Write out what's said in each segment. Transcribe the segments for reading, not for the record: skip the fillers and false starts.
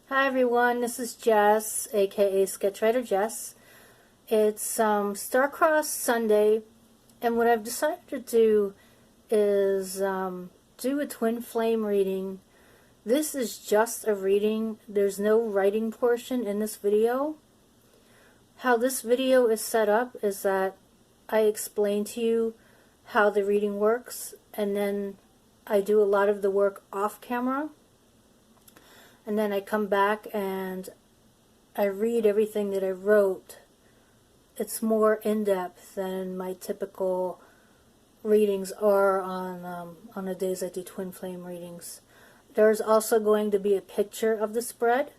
Hi everyone, this is Jess, aka Sketchwriterjess. It's Star-Crossed Sunday, and what I've decided to do is do a twin flame reading. This is just a reading. There's no writing portion in this video. How this video is set up is that I explain to you how the reading works, and then I do a lot of the work off camera. And then I come back and I read everything that I wrote. It's more in-depth than my typical readings are on the days I do twin flame readings. There's also going to be a picture of the spread,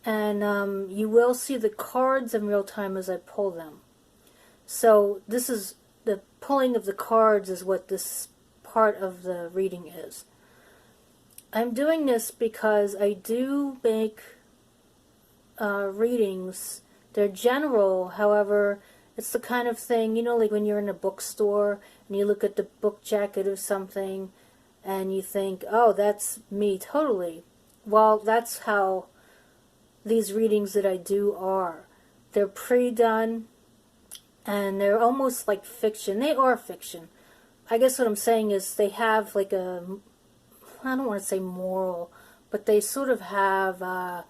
and you will see the cards in real time as I pull them. So this is the pulling of the cards is what this part of the reading is. I'm doing this because I do make readings. They're general, however, it's the kind of thing, you know, like when you're in a bookstore and you look at the book jacket of something and you think, oh, that's me totally. Well, that's how these readings that I do are. They're pre-done and they're almost like fiction. They are fiction. I guess what I'm saying is they have like I don't want to say moral, but they sort of have a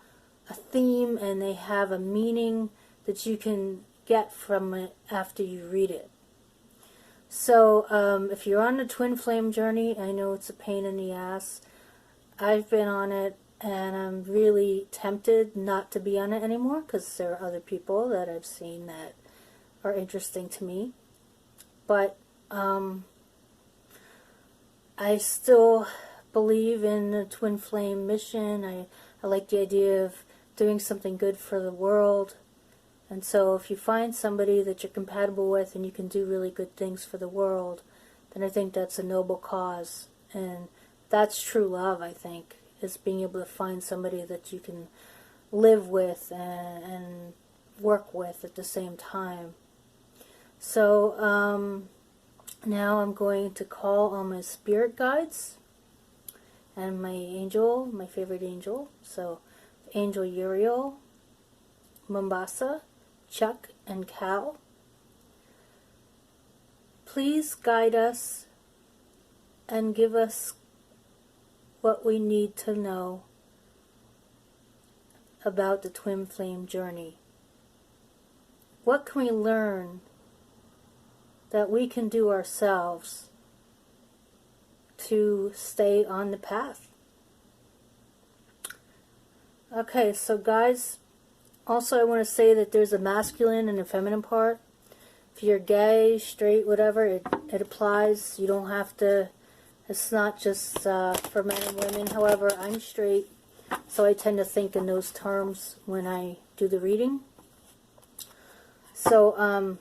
theme and they have a meaning that you can get from it after you read it. So if you're on the twin flame journey, I know it's a pain in the ass. I've been on it and I'm really tempted not to be on it anymore because there are other people that I've seen that are interesting to me. But I still believe in the twin flame mission. I like the idea of doing something good for the world. And so if you find somebody that you're compatible with and you can do really good things for the world, then I think that's a noble cause. And that's true love, I think, is being able to find somebody that you can live with and work with at the same time. So now I'm going to call on my spirit guides and my angel, my favorite angel. So Angel Uriel, Mombasa, Chuck, and Cal. Please guide us and give us what we need to know about the twin flame journey. What can we learn that we can do ourselves to stay on the path? Okay, so guys, also I want to say that there's a masculine and a feminine part. If you're gay, straight, whatever, it applies. You don't have to, it's not just for men and women. However, I'm straight, so I tend to think in those terms when I do the reading. So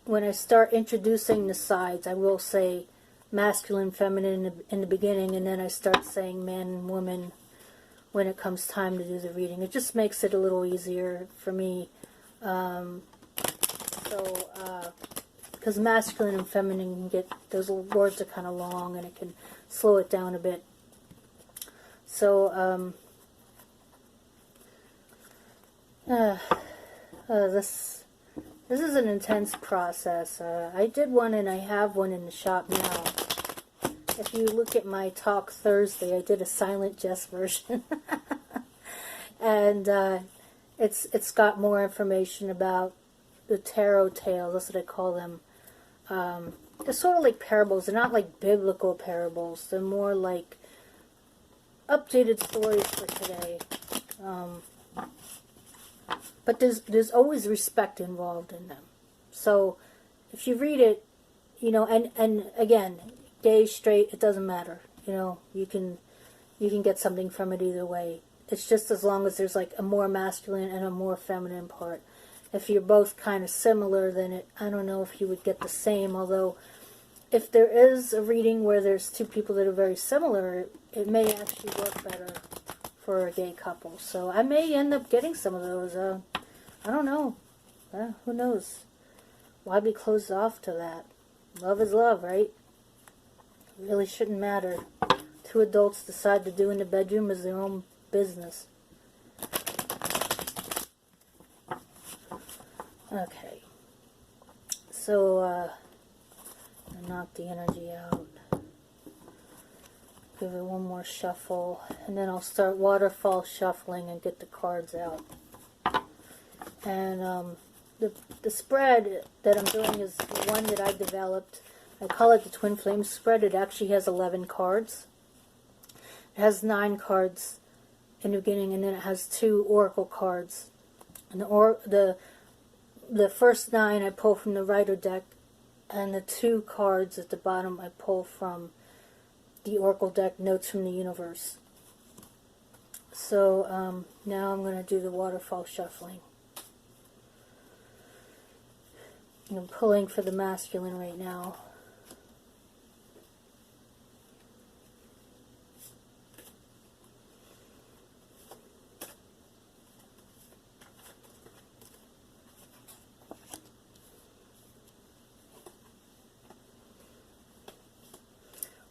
when I start introducing the sides, I will say masculine, feminine in the beginning, and then I start saying man and woman when it comes time to do the reading. It just makes it a little easier for me. Because masculine and feminine can get, those words are kind of long and it can slow it down a bit. So this is an intense process. I did one and I have one in the shop now. If you look at my Talk Thursday, I did a silent Jess version. And it's got more information about the tarot tales. That's what I call them. They're sort of like parables. They're not like biblical parables. They're more like updated stories for today. But there's always respect involved in them. So if you read it, you know, and again, gay, straight, it doesn't matter. You know, you can get something from it either way. It's just as long as there's like a more masculine and a more feminine part. If you're both kind of similar, then I don't know if you would get the same. Although, if there is a reading where there's two people that are very similar, it may actually work better for a gay couple. So I may end up getting some of those. I don't know. Who knows? Why be closed off to that? Love is love, right? It really shouldn't matter. Two adults decide to do in the bedroom is their own business. Okay. So, knock the energy out. Give it one more shuffle, and then I'll start waterfall shuffling and get the cards out. And the spread that I'm doing is one that I developed. I call it the Twin Flame spread. It actually has 11 cards. It has 9 cards in the beginning, and then it has 2 oracle cards. And the first 9 I pull from the Rider deck, and the 2 cards at the bottom I pull from the Oracle deck, Notes from the Universe. So now I'm going to do the waterfall shuffling. I'm pulling for the masculine right now.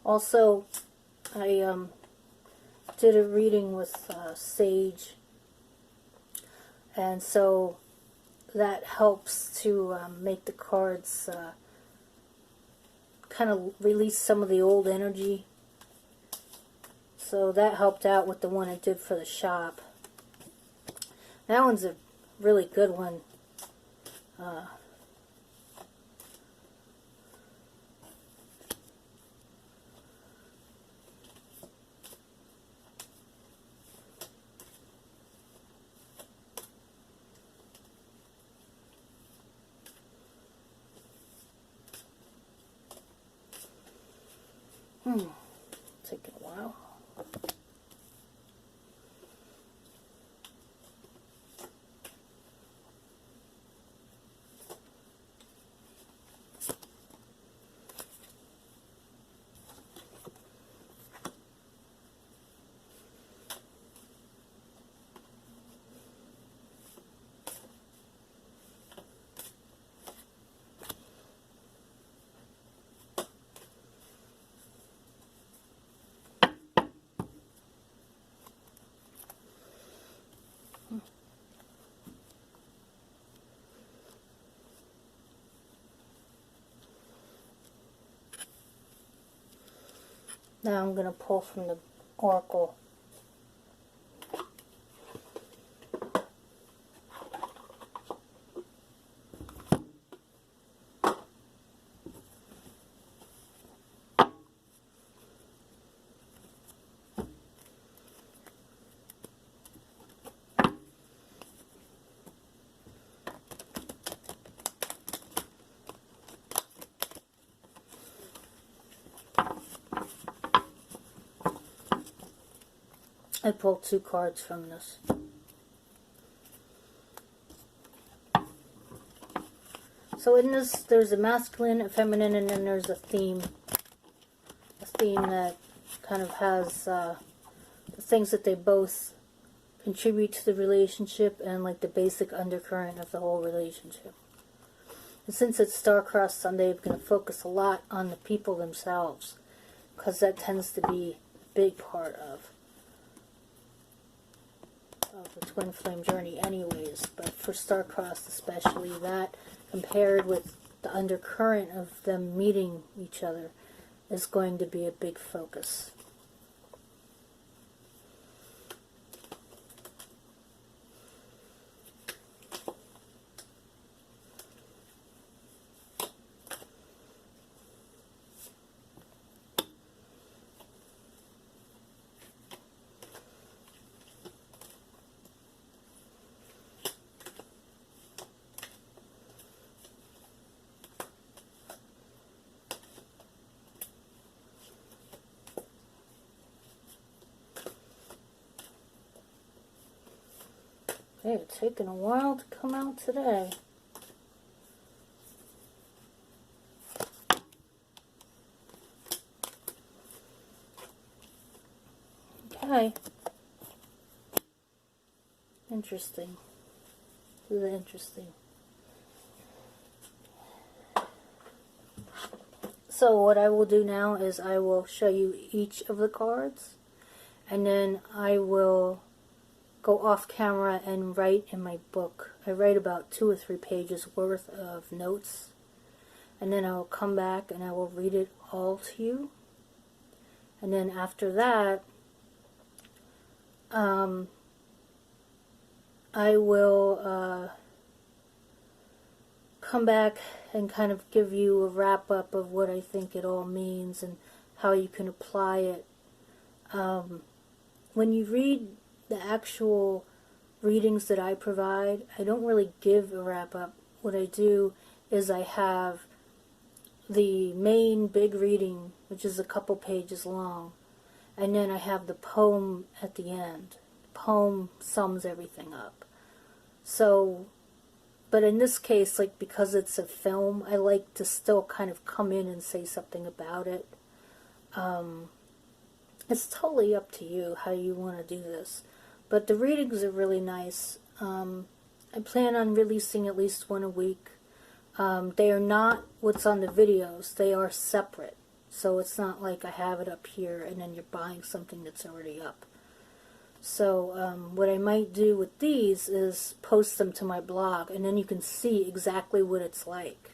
Also, I did a reading with Sage, and so that helps to make the cards kind of release some of the old energy. So that helped out with the one I did for the shop. That one's a really good one. Taking a while. Now I'm going to pull from the Oracle. I pulled 2 cards from this. So in this, there's a masculine, a feminine, and then there's a theme. A theme that kind of has the things that they both contribute to the relationship and like the basic undercurrent of the whole relationship. And since it's Star-Crossed Sunday, I'm going to focus a lot on the people themselves, because that tends to be a big part of the twin flame journey anyways, but for Star-Crossed especially, that compared with the undercurrent of them meeting each other is going to be a big focus. Hey, it's taking a while to come out today. Okay. Interesting. This is interesting. So what I will do now is I will show you each of the cards, and then I will go off camera and write in my book. I write about 2 or 3 pages worth of notes, and then I'll come back and I will read it all to you. And then after that, I will come back and kind of give you a wrap up of what I think it all means and how you can apply it. When you read the actual readings that I provide, I don't really give a wrap up. What I do is I have the main big reading, which is a couple pages long, and then I have the poem at the end. The poem sums everything up. So, but in this case, like, because it's a film, I like to still kind of come in and say something about it. It's totally up to you how you want to do this. But the readings are really nice. I plan on releasing at least one a week. They are not what's on the videos. They are separate. So it's not like I have it up here and then you're buying something that's already up. So what I might do with these is post them to my blog, and then you can see exactly what it's like.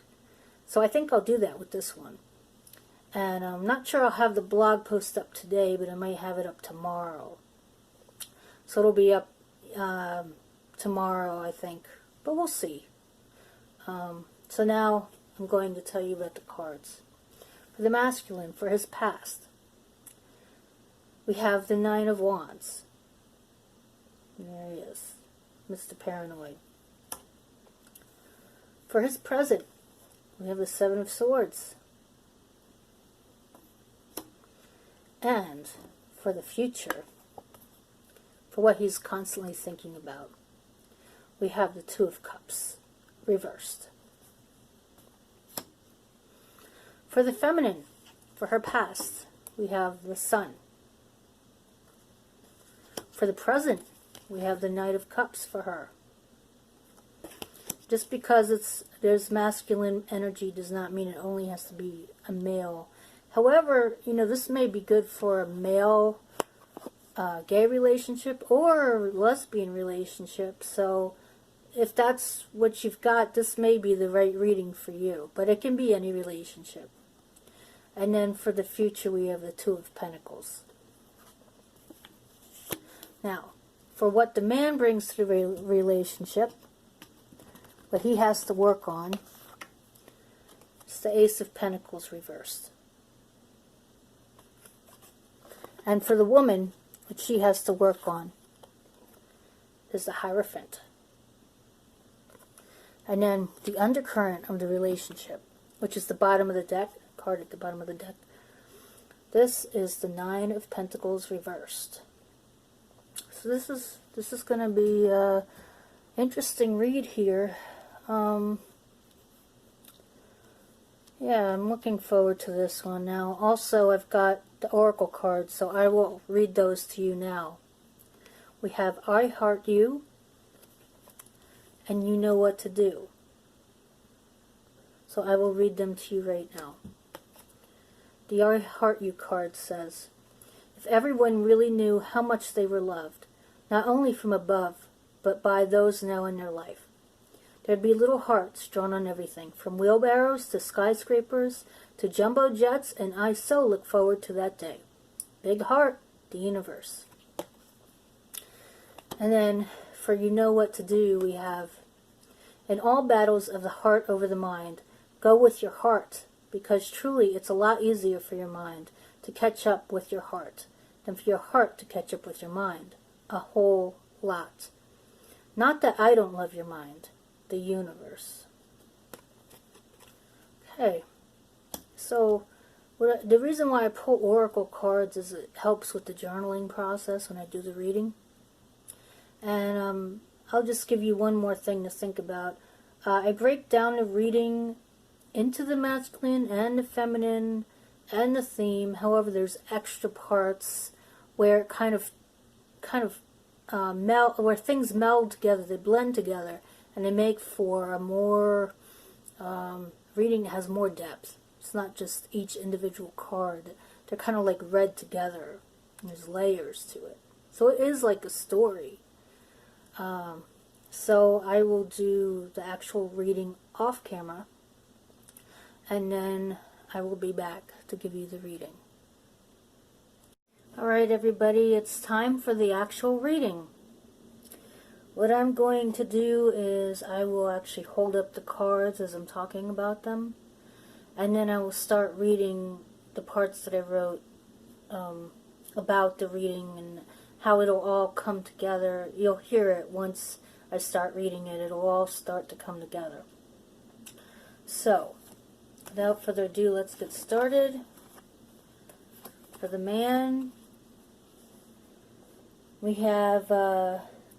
So I think I'll do that with this one. And I'm not sure I'll have the blog post up today, but I might have it up tomorrow. So it'll be up tomorrow, I think. But we'll see. So now I'm going to tell you about the cards. For the masculine, for his past, we have the 9 of Wands. There he is, Mr. Paranoid. For his present, we have the 7 of Swords. And for the future, for what he's constantly thinking about, we have the 2 of Cups, reversed. For the feminine, for her past, we have the Sun. For the present, we have the Knight of Cups for her. Just because there's masculine energy does not mean it only has to be a male. However, this may be good for a male gay relationship or lesbian relationship. So if that's what you've got, this may be the right reading for you. But it can be any relationship. And then for the future, we have the 2 of Pentacles. Now, for what the man brings to the relationship, what he has to work on, it's the Ace of Pentacles reversed. And for the woman, what she has to work on is the Hierophant. And then the undercurrent of the relationship, which is the bottom of the deck, card at the bottom of the deck. This is the 9 of Pentacles reversed. So this is going to be an interesting read here. Yeah, I'm looking forward to this one now. Also, I've got the Oracle cards, so I will read those to you now. We have I Heart You, and You Know What to Do. So I will read them to you right now. The I Heart You card says, if everyone really knew how much they were loved, not only from above, but by those now in their life, there'd be little hearts drawn on everything, from wheelbarrows to skyscrapers to jumbo jets, and I so look forward to that day. Big heart, the universe. And then, for You Know What to Do, we have, in all battles of the heart over the mind, go with your heart, because truly it's a lot easier for your mind to catch up with your heart than for your heart to catch up with your mind. A whole lot. Not that I don't love your mind, the universe. Okay, so the reason why I pull Oracle cards is it helps with the journaling process when I do the reading. And I'll just give you one more thing to think about. I break down the reading into the masculine and the feminine and the theme. However, there's extra parts where it kind of meld, where things meld together, they blend together, and they make for a more reading that has more depth. It's not just each individual card. They're kind of like read together. And there's layers to it. So it is like a story. So I will do the actual reading off camera, and then I will be back to give you the reading. Alright everybody, it's time for the actual reading. What I'm going to do is I will actually hold up the cards as I'm talking about them, and then I will start reading the parts that I wrote about the reading and how it'll all come together. You'll hear it once I start reading it. It'll all start to come together. So, without further ado, let's get started. For the man, we have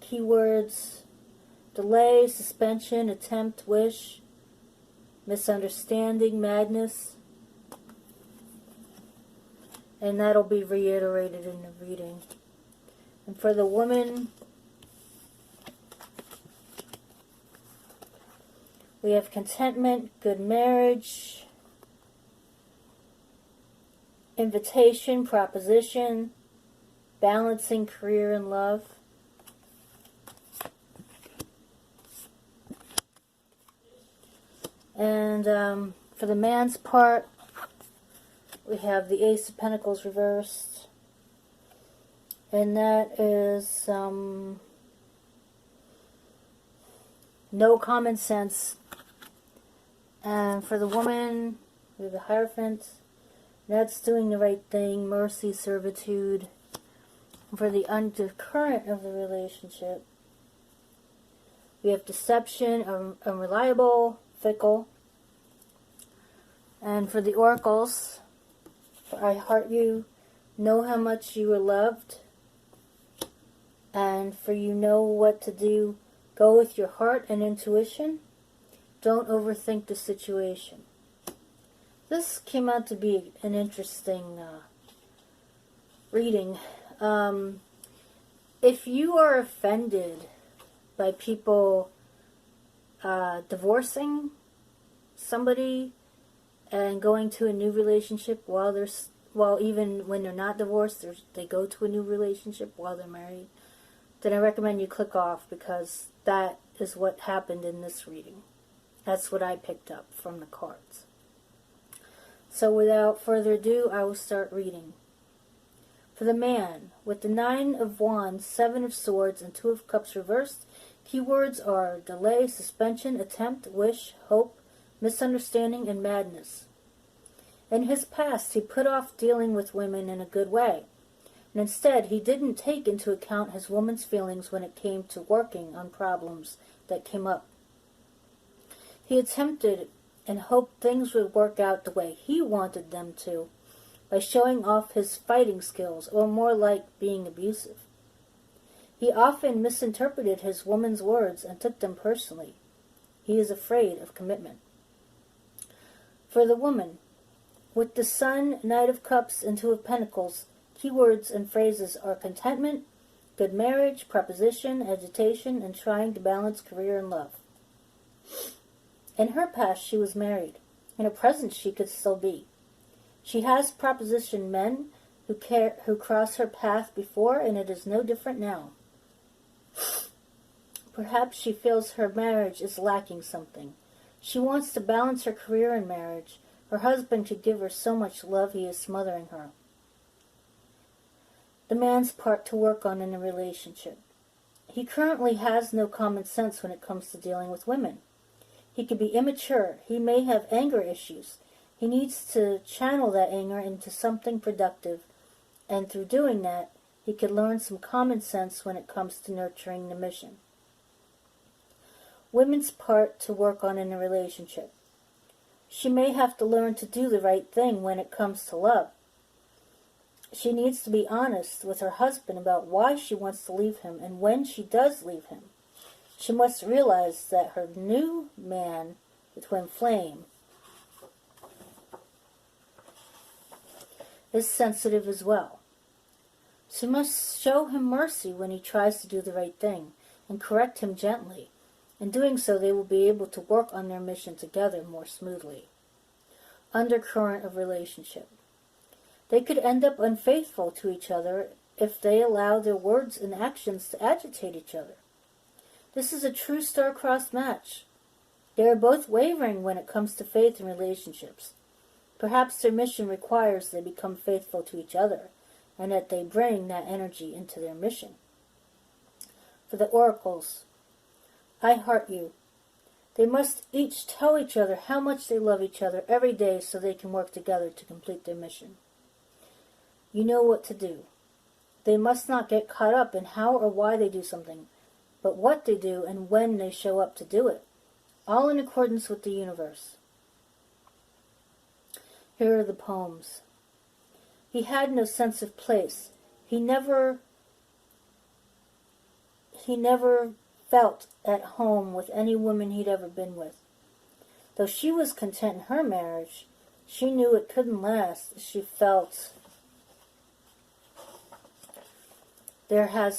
keywords: delay, suspension, attempt, wish, misunderstanding, madness. And that'll be reiterated in the reading. And for the woman, we have contentment, good marriage, invitation, proposition, balancing career and love. And for the man's part, we have the Ace of Pentacles reversed, and that is no common sense. And for the woman, we have the Hierophant. That's doing the right thing, mercy, servitude. And for the undercurrent of the relationship, we have deception, unreliable, fickle. And for the oracles, for I heart you, know how much you are loved, and for you know what to do, go with your heart and intuition. Don't overthink the situation. This came out to be an interesting reading. If you are offended by people divorcing somebody and going to a new relationship while even when they're not divorced, they go to a new relationship while they're married, then I recommend you click off, because that is what happened in this reading. That's what I picked up from the cards. So without further ado, I will start reading. For the man, with the 9 of Wands, 7 of Swords, and 2 of Cups reversed, keywords are delay, suspension, attempt, wish, hope, misunderstanding, and madness. In his past, he put off dealing with women in a good way, and instead he didn't take into account his woman's feelings when it came to working on problems that came up. He attempted and hoped things would work out the way he wanted them to, by showing off his fighting skills, or more like being abusive. He often misinterpreted his woman's words and took them personally. He is afraid of commitment. For the woman, with the Sun, Knight of Cups, and 2 of Pentacles, keywords and phrases are contentment, good marriage, proposition, agitation, and trying to balance career and love. In her past, she was married. In her present, she could still be. She has propositioned men who cross her path before, and it is no different now. Perhaps she feels her marriage is lacking something. She wants to balance her career and marriage. Her husband could give her so much love, he is smothering her. The man's part to work on in a relationship. He currently has no common sense when it comes to dealing with women. He could be immature. He may have anger issues. He needs to channel that anger into something productive, and through doing that, he could learn some common sense when it comes to nurturing the mission. Women's part to work on in a relationship. She may have to learn to do the right thing when it comes to love. She needs to be honest with her husband about why she wants to leave him, and when she does leave him, she must realize that her new man, the twin flame, is sensitive as well. She must show him mercy when he tries to do the right thing, and correct him gently. In doing so, they will be able to work on their mission together more smoothly. Undercurrent of relationship. They could end up unfaithful to each other if they allow their words and actions to agitate each other. This is a true star-crossed match. They are both wavering when it comes to faith in relationships. Perhaps their mission requires they become faithful to each other, and that they bring that energy into their mission. For the oracles, I heart you. They must each tell each other how much they love each other every day so they can work together to complete their mission. You know what to do. They must not get caught up in how or why they do something, but what they do and when they show up to do it, all in accordance with the universe. Here are the poems. He had no sense of place. He never felt at home with any woman he'd ever been with. Though she was content in her marriage, she knew it couldn't last. She felt there was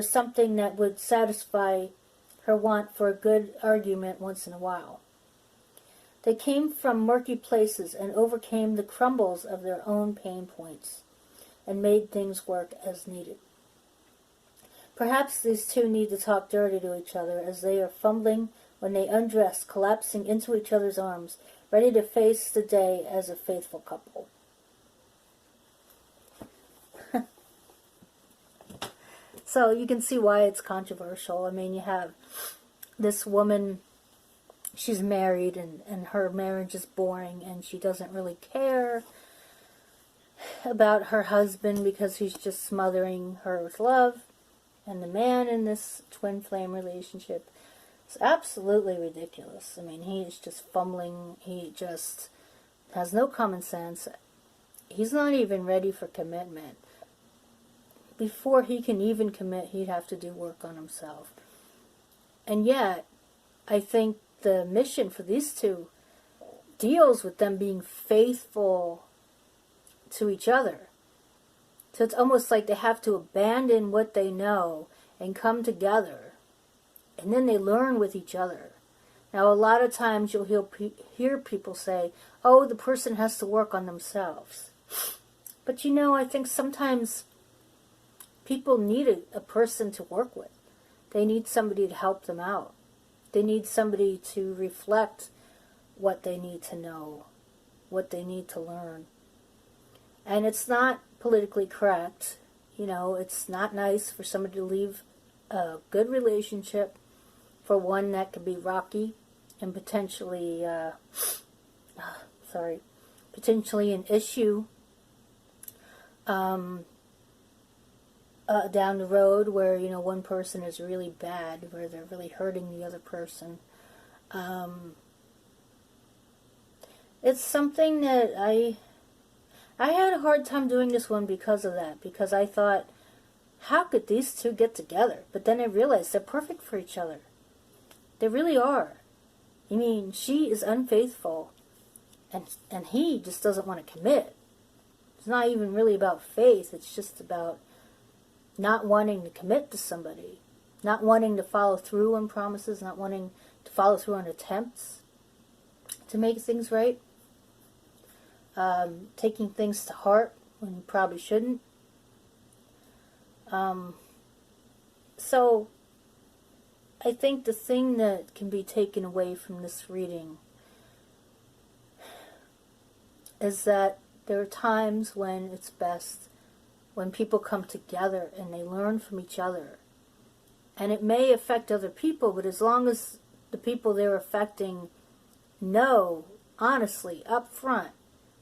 something that would satisfy her want for a good argument once in a while. They came from murky places and overcame the crumbles of their own pain points and made things work as needed. Perhaps these two need to talk dirty to each other as they are fumbling when they undress, collapsing into each other's arms, ready to face the day as a faithful couple. So you can see why it's controversial. I mean, you have this woman, she's married and her marriage is boring and she doesn't really care about her husband because he's just smothering her with love. And the man in this twin flame relationship is absolutely ridiculous. I mean, he's just fumbling. He just has no common sense. He's not even ready for commitment. Before he can even commit, he'd have to do work on himself. And yet, I think the mission for these two deals with them being faithful to each other. So it's almost like they have to abandon what they know and come together. And then they learn with each other. Now, a lot of times you'll hear people say, oh, the person has to work on themselves. But you know, I think sometimes people need a person to work with. They need somebody to help them out. They need somebody to reflect what they need to know, what they need to learn. And it's not politically correct. You know, it's not nice for somebody to leave a good relationship for one that could be rocky and potentially an issue down the road where, you know, one person is really bad, where they're really hurting the other person. It's something that I had a hard time doing this one because of that, because I thought, how could these two get together? But then I realized they're perfect for each other. They really are. I mean, she is unfaithful, and he just doesn't want to commit. It's not even really about faith. It's just about not wanting to commit to somebody, not wanting to follow through on promises, not wanting to follow through on attempts to make things right, taking things to heart when you probably shouldn't. So I think the thing that can be taken away from this reading is that there are times when it's best when people come together and they learn from each other. And it may affect other people, but as long as the people they're affecting know, honestly, up front,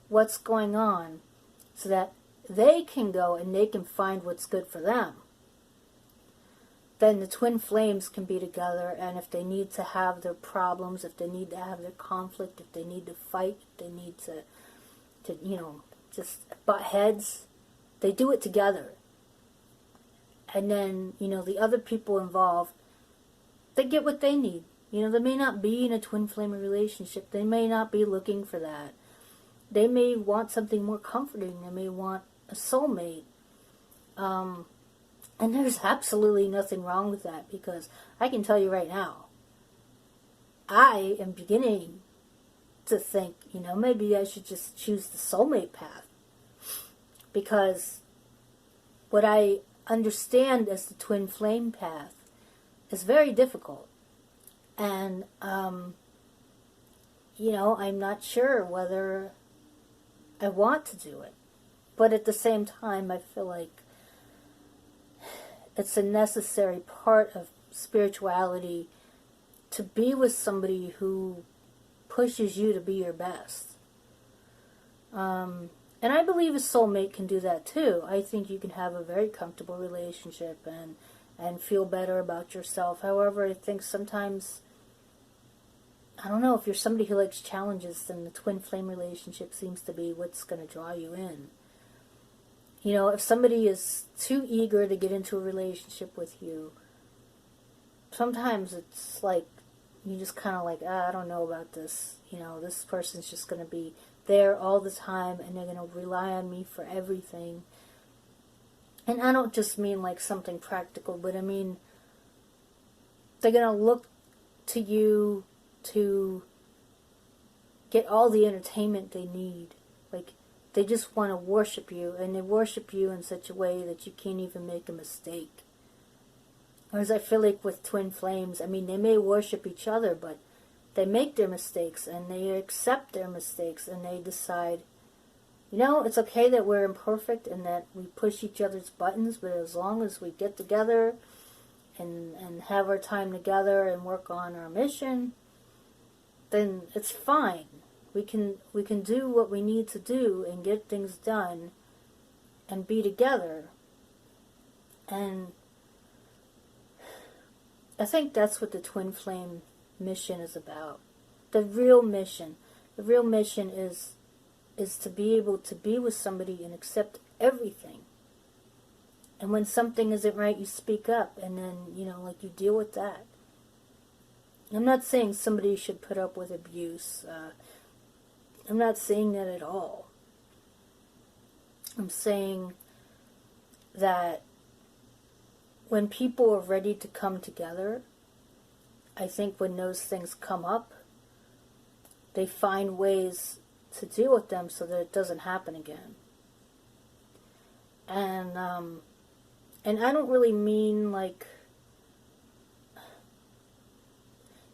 what's going on, so that they can go and they can find what's good for them, then the twin flames can be together. And if they need to have their problems, if they need to have their conflict, if they need to fight, if they need to you know, just butt heads, they do it together. And then, you know, the other people involved, they get what they need. You know, they may not be in a twin flame relationship. They may not be looking for that. They may want something more comforting. They may want a soulmate. And there's absolutely nothing wrong with that, because I can tell you right now, I am beginning to think, you know, maybe I should just choose the soulmate path. Because what I understand as the twin flame path is very difficult. And, you know, I'm not sure whether I want to do it. But at the same time, I feel like it's a necessary part of spirituality to be with somebody who pushes you to be your best. And I believe a soulmate can do that too. I think you can have a very comfortable relationship and feel better about yourself. However, I think sometimes, I don't know, if you're somebody who likes challenges, then the twin flame relationship seems to be what's going to draw you in. You know, if somebody is too eager to get into a relationship with you, sometimes it's like, you just kind of like, I don't know about this. You know, this person's just going to be there all the time, and they're going to rely on me for everything. And I don't just mean like something practical, but I mean, they're going to look to you to get all the entertainment they need. Like, they just want to worship you, and they worship you in such a way that you can't even make a mistake. Whereas I feel like with twin flames, I mean, they may worship each other, but they make their mistakes, and they accept their mistakes, and they decide, you know, it's okay that we're imperfect and that we push each other's buttons, but as long as we get together and have our time together and work on our mission, then it's fine. We can do what we need to do and get things done and be together. And I think that's what the twin flame mission is about. The real mission is to be able to be with somebody and accept everything. And when something isn't right, you speak up, and then, you know, like, you deal with that. I'm not saying somebody should put up with abuse. I'm not saying that at all. I'm saying that when people are ready to come together, I think when those things come up, they find ways to deal with them so that it doesn't happen again. And I don't really mean like,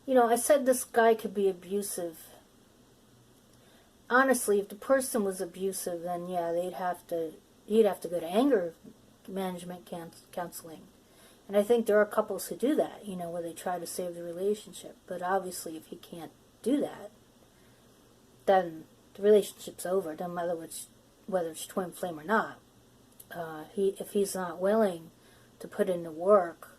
you know, I said this guy could be abusive. Honestly, if the person was abusive, then yeah, he'd have to go to anger management counseling. And I think there are couples who do that, you know, where they try to save the relationship. But obviously, if he can't do that, then the relationship's over. Doesn't matter whether it's twin flame or not. If he's not willing to put in the work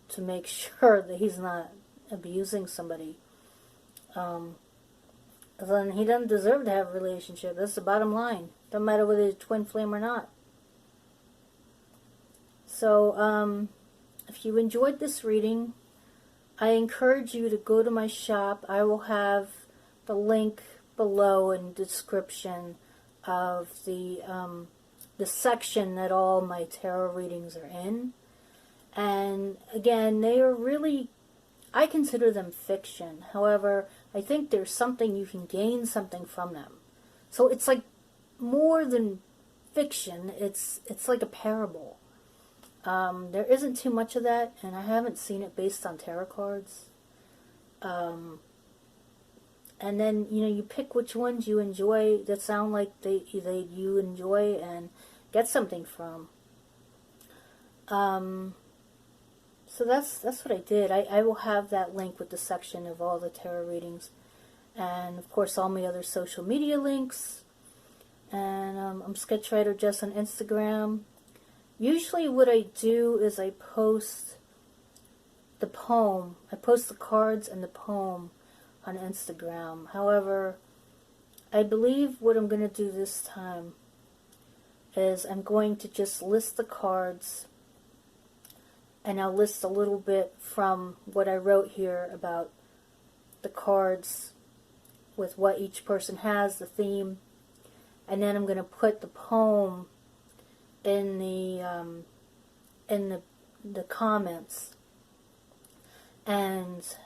to make sure that he's not abusing somebody, then he doesn't deserve to have a relationship. That's the bottom line. Doesn't matter whether it's twin flame or not. So, if you enjoyed this reading, I encourage you to go to my shop. I will have the link below in the description of the section that all my tarot readings are in. And again, they are really, I consider them fiction. However, I think there's something, you can gain something from them. So it's like more than fiction. It's like a parable. There isn't too much of that, and I haven't seen it based on tarot cards. And then, you know, you pick which ones you enjoy that sound like you enjoy and get something from. So that's what I did. I will have that link with the section of all the tarot readings, and of course all my other social media links. And I'm Sketchwriterjess on Instagram. Usually what I do is I post the poem. I post the cards and the poem on Instagram. However, I believe what I'm going to do this time is I'm going to just list the cards, and I'll list a little bit from what I wrote here about the cards with what each person has, the theme, and then I'm going to put the poem in the comments, and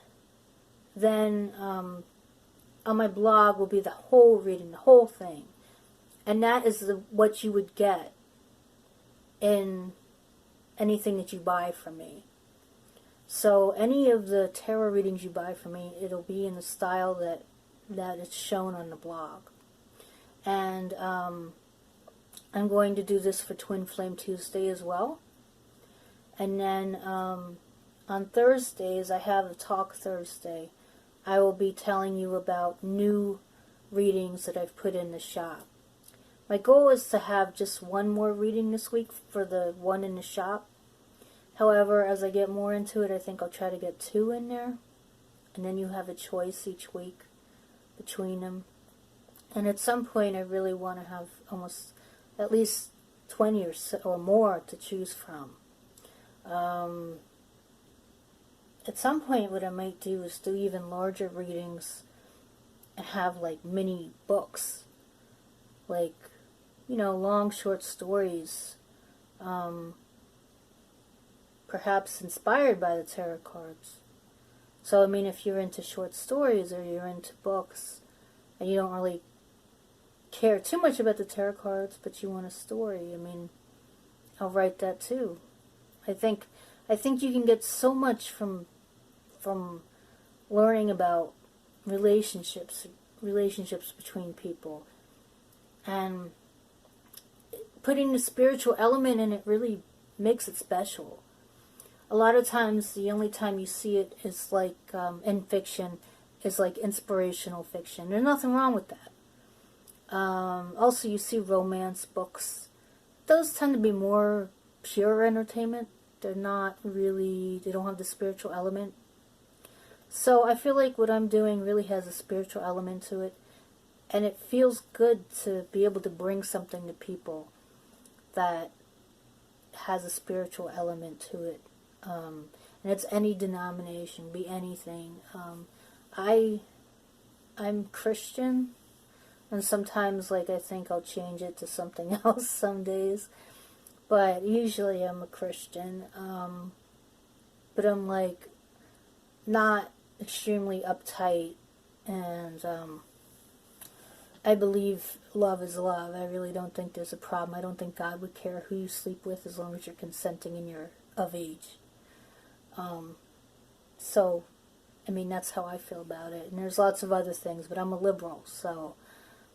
then on my blog will be the whole reading, the whole thing, and that is what you would get in anything that you buy from me. So any of the tarot readings you buy from me, it'll be in the style that it's shown on the blog. And I'm going to do this for Twin Flame Tuesday as well. And then on Thursdays, I have a Talk Thursday. I will be telling you about new readings that I've put in the shop. My goal is to have just one more reading this week for the one in the shop. However, as I get more into it, I think I'll try to get 2 in there. And then you have a choice each week between them. And at some point, I really want to have almost at least 20 or more to choose from. At some point, what I might do is do even larger readings and have like mini books, like, you know, long short stories, perhaps inspired by the tarot cards. So, I mean, if you're into short stories or you're into books and you don't really care too much about the tarot cards, but you want a story, I mean, I'll write that too. I think you can get so much from learning about relationships between people, and putting the spiritual element in it really makes it special. A lot of times, the only time you see it is like in fiction, is like inspirational fiction. There's nothing wrong with that. Also, you see romance books. Those tend to be more pure entertainment. They're not really, they don't have the spiritual element. So I feel like what I'm doing really has a spiritual element to it. And it feels good to be able to bring something to people that has a spiritual element to it. And it's any denomination, be anything. I'm Christian, and sometimes, like, I think I'll change it to something else some days. But usually I'm a Christian. But I'm, like, not extremely uptight, and I believe love is love. I really don't think there's a problem. I don't think God would care who you sleep with as long as you're consenting and you're of age. So, I mean, that's how I feel about it. And there's lots of other things, but I'm a liberal, so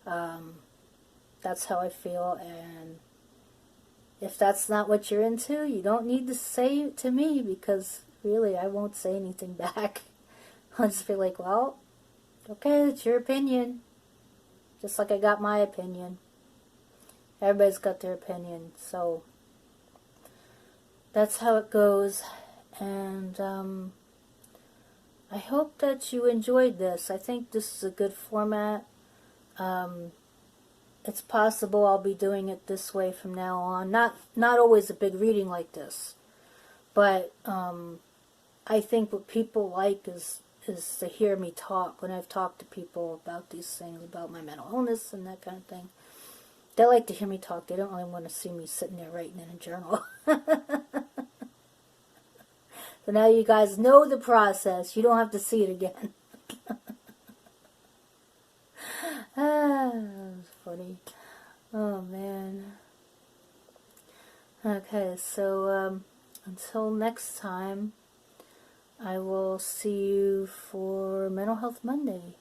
that's how I feel. And if that's not what you're into, you don't need to say it to me, because really I won't say anything back. I'll just be like, well, okay, it's your opinion. Just like I got my opinion. Everybody's got their opinion, so that's how it goes. And I hope that you enjoyed this. I think this is a good format. It's possible I'll be doing it this way from now on. Not always a big reading like this, but I think what people like is to hear me talk. When I've talked to people about these things, about my mental illness and that kind of thing, they like to hear me talk. They don't really want to see me sitting there writing in a journal. So now you guys know the process. You don't have to see it again. That was funny. Oh, man. Okay, so until next time, I will see you for Mental Health Monday.